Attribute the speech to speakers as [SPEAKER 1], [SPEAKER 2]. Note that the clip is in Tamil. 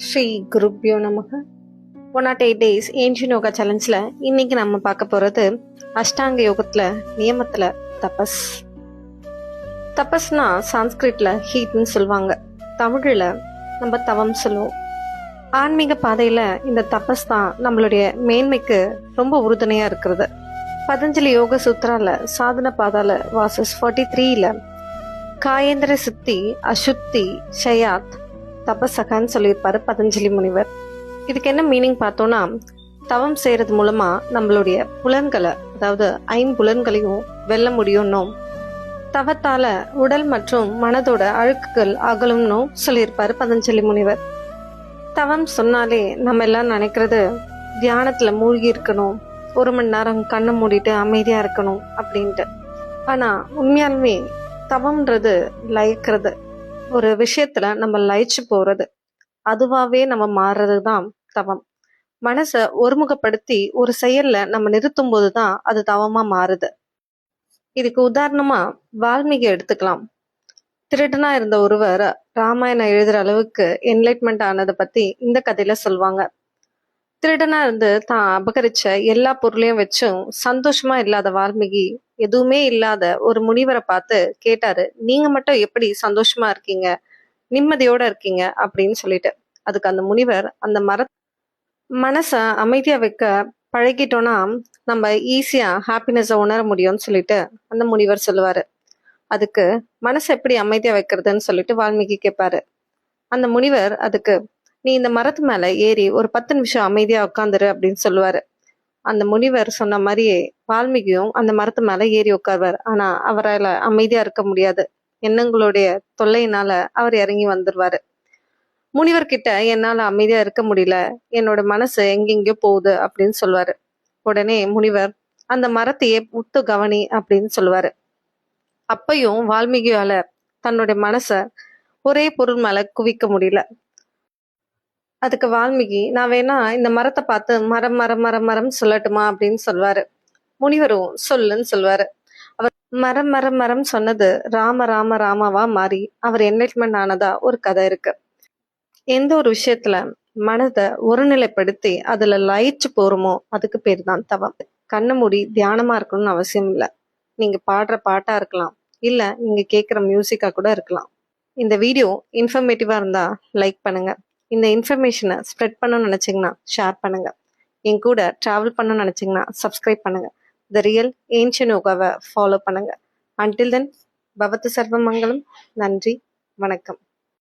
[SPEAKER 1] ஸ்ரீ குருப்யோ நமக. 108 டேஸ் ஏன்ஷியன் யோகா சேலஞ்சில் இன்னைக்கு நம்ம பார்க்க போகிறது அஷ்டாங்க யோகத்தில் நியமத்தில் தபஸ். தபஸ்னா சான்ஸ்கிரிட்ல ஹீட்னு சொல்லுவாங்க, தமிழில் நம்ம தவம் சொல்லுவோம். ஆன்மீக பாதையில் இந்த தபஸ் தான் நம்மளுடைய மேன்மைக்கு ரொம்ப உறுதுணையாக இருக்கிறது. பதஞ்சலி யோக சூத்ரால சாதன பாதால வாசஸ் 43ல் காயேந்திர சித்தி அசுத்தி ஷயாத் தபசகான்னு சொல்லியிருப்பாரு பதஞ்சலி முனிவர். இதுக்கு என்ன மீனிங் பார்த்தோம்னா, தவம் செய்யறது மூலமா நம்மளுடைய புலன்களை, அதாவது ஐம்புலன்களையும் வெல்ல முடியும்னும், தவத்தால உடல் மற்றும் மனதோட அழுக்குகள் அகலும்னும் சொல்லியிருப்பாரு பதஞ்சலி முனிவர். தவம் சொன்னாலே நம்ம எல்லாம் நினைக்கிறது தியானத்துல மூழ்கி இருக்கணும், 1 மணி நேரம் கண்ணை மூடிட்டு அமைதியா இருக்கணும் அப்படின்ட்டு. ஆனா உண்மையாலுமே தவம்ன்றது லயிக்கிறது, ஒரு விஷயத்துல நம்ம லயிச்சு போறது, அதுவாவே நம்ம மாறுறது தான் தவம். மனசை ஒருமுகப்படுத்தி ஒரு செயல்ல நம்ம நிறுத்தும் போதுதான் அது தவமா மாறுது. இதுக்கு உதாரணமா வால்மீகி எடுத்துக்கலாம். திருடனா இருந்த ஒருவர் ராமாயணம் எழுதுற அளவுக்கு என்லைட்மெண்ட் ஆனதை பத்தி இந்த கதையில சொல்லுவாங்க. திருடனா இருந்து தான் அபகரிச்ச எல்லா பொருளையும் வச்சும் சந்தோஷமா இல்லாத வால்மீகி எதுவுமே இல்லாத ஒரு முனிவரை பார்த்து கேட்டாரு, நீங்க மட்டும் எப்படி சந்தோஷமா இருக்கீங்க, நிம்மதியோட இருக்கீங்க அப்படின்னு சொல்லிட்டு. அதுக்கு அந்த முனிவர், அந்த மனசை அமைதியா வைக்க பழகிட்டோம்னா நம்ம ஈஸியா ஹாப்பினஸை உணர முடியும்னு சொல்லிட்டு அந்த முனிவர் சொல்லுவாரு. அதுக்கு மனசை எப்படி அமைதியா வைக்கிறதுன்னு சொல்லிட்டு வால்மீகி கேட்பாரு. அந்த முனிவர் அதுக்கு, நீ இந்த மரத்து மேல ஏறி ஒரு 10 நிமிஷம் அமைதியா உட்காந்துரு அப்படின்னு சொல்லுவாரு. அந்த முனிவர் சொன்ன மாதிரியே வால்மீகியும் அந்த மரத்து மேல ஏறி உட்கார்வார். ஆனா அவரால் அமைதியா இருக்க முடியாது, எண்ணங்களுடைய தொல்லையினால அவர் இறங்கி வந்துருவாரு. முனிவர்கிட்ட என்னால அமைதியா இருக்க முடியல, என்னோட மனசு எங்கெங்கயோ போகுது அப்படின்னு சொல்லுவாரு. உடனே முனிவர், அந்த மரத்தையே உத்து கவனி அப்படின்னு சொல்லுவாரு. அப்பையும் வால்மீகியால தன்னுடைய மனச ஒரே பொருள் மேல குவிக்க முடியல. அதுக்கு வால்மீகி, நான் வேணா இந்த மரத்தை பார்த்து மரம் மரம் மரம் மரம் சொல்லட்டுமா அப்படின்னு சொல்லுவாரு. முனிவரும் சொல்லுன்னு சொல்லுவாரு. அவர் மரம் மரம் மரம் சொன்னது ராம ராம ராமாவா மாறி அவர் என்லைட்மெண்ட் ஆனதா ஒரு கதை இருக்கு. எந்த ஒரு விஷயத்துல மனதை ஒருநிலைப்படுத்தி அதுல லயிச்சு போறோமோ அதுக்கு பேர் தான் தவம். கண்ணை மூடி தியானமா இருக்கணும்னு அவசியம் இல்லை. நீங்க பாடுற பாட்டா இருக்கலாம், இல்ல நீங்க கேட்குற மியூசிக்கா கூட இருக்கலாம். இந்த வீடியோ இன்ஃபர்மேட்டிவா இருந்தா லைக் பண்ணுங்க. இந்த இன்ஃபர்மேஷனை ஸ்ப்ரெட் பண்ணணும்னு நினைச்சீங்கன்னா ஷேர் பண்ணுங்க. என் கூட டிராவல் பண்ணணும்னு நினைச்சீங்கன்னா சப்ஸ்கிரைப் பண்ணுங்க. த ரியல் ஏன்ஷியன் யோகாவை ஃபாலோ பண்ணுங்க. அன்டில் தென், பவத்து சர்வமங்கலம். நன்றி, வணக்கம்.